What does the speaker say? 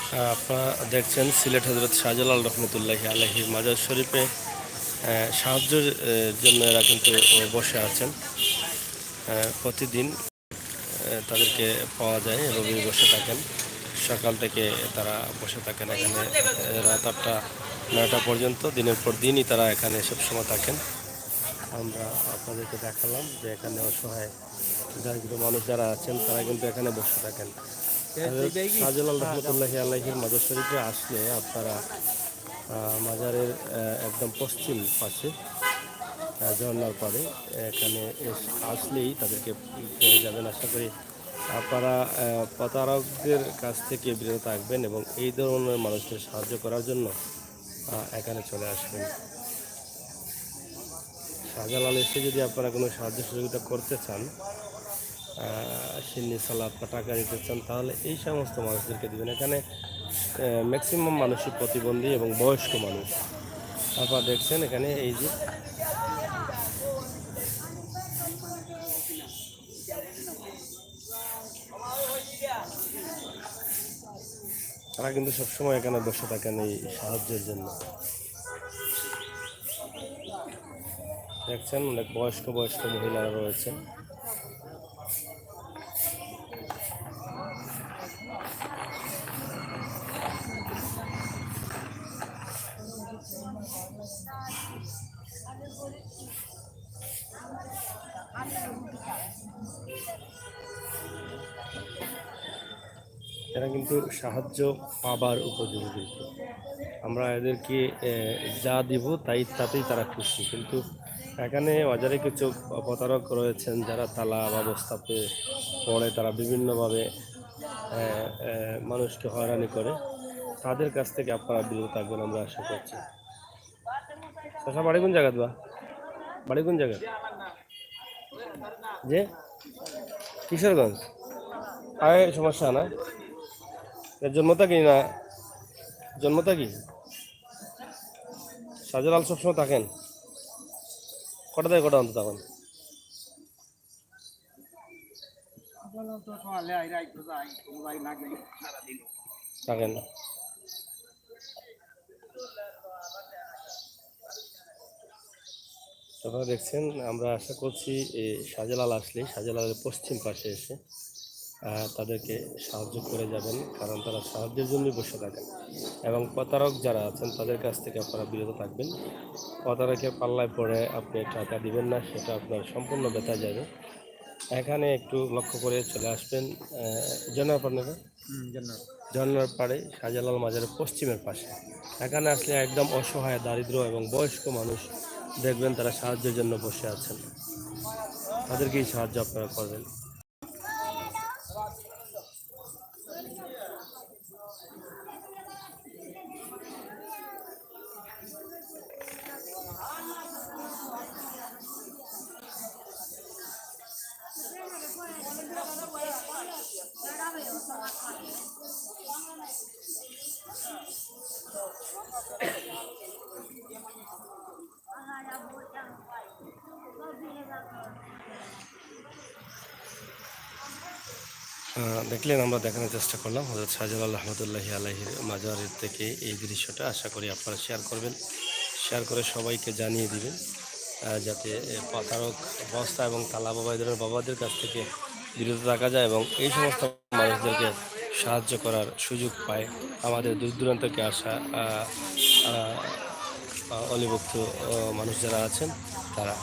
আপনারা দেখছেন সিলেট হজরত শাহজালাল রহমতুল্লাহি আলাইহির মাজার শরীফে সাহায্যের জন্য এরা কিন্তু বসে আছেন। প্রতিদিন তাদেরকে পাওয়া যায়, রবি বসে থাকেন। সকাল থেকে তারা বসে থাকেন এখানে রাত 8টা 9টা পর্যন্ত। দিনের পর দিনই তারা এখানে সবসময় থাকেন। আমরা আপনাদেরকে দেখালাম যে এখানে অসহায় দরিদ্র মানুষ যারা আছেন তারা কিন্তু এখানে বসে থাকেন। শাহজালাল রহমতুল্লাহি আলাইহির মাজার শরীফে আসলে আপনারা মাজারের একদম পশ্চিম পাশে ঝর্নার পাড়ে এখানে আসলেই তাদেরকে পেয়ে যাবেন। আশা করি আপনারা প্রতারকদের কাছ থেকে বিরত থাকবেন এবং এই ধরনের মানুষদের সাহায্য করার জন্য এখানে চলে আসবেন। শাহজালাল এসে যদি আপনারা কোনো সাহায্য সহযোগিতা করতে চান, সিন্নি সালাদ বা টাকা দিতে চান, তাহলে এই সমস্ত মানুষদেরকে দেবেন। এখানে ম্যাক্সিমাম মানুষই প্রতিবন্ধী এবং বয়স্ক মানুষ। আপনারা দেখছেন এখানে এই যে তারা কিন্তু সবসময় এখানে বসে থাকেন এই সাহায্যের জন্য। দেখছেন অনেক বয়স্ক মহিলারা রয়েছেন। এরা কিন্তু সাহায্য পাবার উপযোগী। কিন্তু আমরা এদেরকে যা দিব তাতেই তারা খুশি। কিন্তু এখানে বাজারে কিছু প্রতারক রয়েছেন যারা তালা ব্যবস্থাতে পড়ে, তারা বিভিন্নভাবে মানুষকে হয়রানি করে। তাদের কাছ থেকে আপনারা বিরত থাকবেন আমরা আশা করছি। চাচা বাড়ি কোন জায়গা? বাড়ি কোন জায়গা? যে কিশোরগঞ্জ। আয় সমস্যা না, জন্মতা কি না? জন্মতা কি? শাহজালাল সবসময় থাকেন কটা থেকে কটা অন্তত থাকেন? থাকেন। আপনারা দেখছেন, আমরা আশা করছি শাহজালাল আসলে শাহজালালের পশ্চিম পাশে এসে তাদেরকে সাহায্য করে যাবেন, কারণ তারা সাহায্যের জন্যই বসে থাকেন। এবং প্রতারক যারা আছেন তাদের কাছ থেকে আপনারা বিরত থাকবেন। প্রতারকের পাল্লায় পড়ে আপনি টাকা দিবেন না, সেটা আপনার সম্পূর্ণ বেঁচে যাবে। এখানে একটু লক্ষ্য করে চলে আসবেন ঝর্নার পাড়ে শাহজালাল মাজারের পশ্চিমের পাশে। এখানে আসলে একদম অসহায় দারিদ্র এবং বয়স্ক মানুষ দেখবেন তারা সাহায্যের জন্য বসে আছেন। তাদেরকেই সাহায্য আপনারা করবেন। দেখলেন, আমরা দেখানোর চেষ্টা করলাম হযরত শাহজালাল রহমতুল্লাহি আলাইহির মাজারের থেকে এই দৃশ্যটা। আশা করি আপনারা শেয়ার করবেন, শেয়ার করে সবাইকে জানিয়ে দিবেন যাতে প্রতারক বস্তা এবং তালা বাবা এই ধরনের বাবাদের কাছ থেকে বিরত থাকা যায় এবং এই সমস্ত মানুষদেরকে সাহায্য করার সুযোগ পায় আমাদের দূর দূরান্ত থেকে আসা অলিভুক্ত মানুষ যারা আছেন তারা।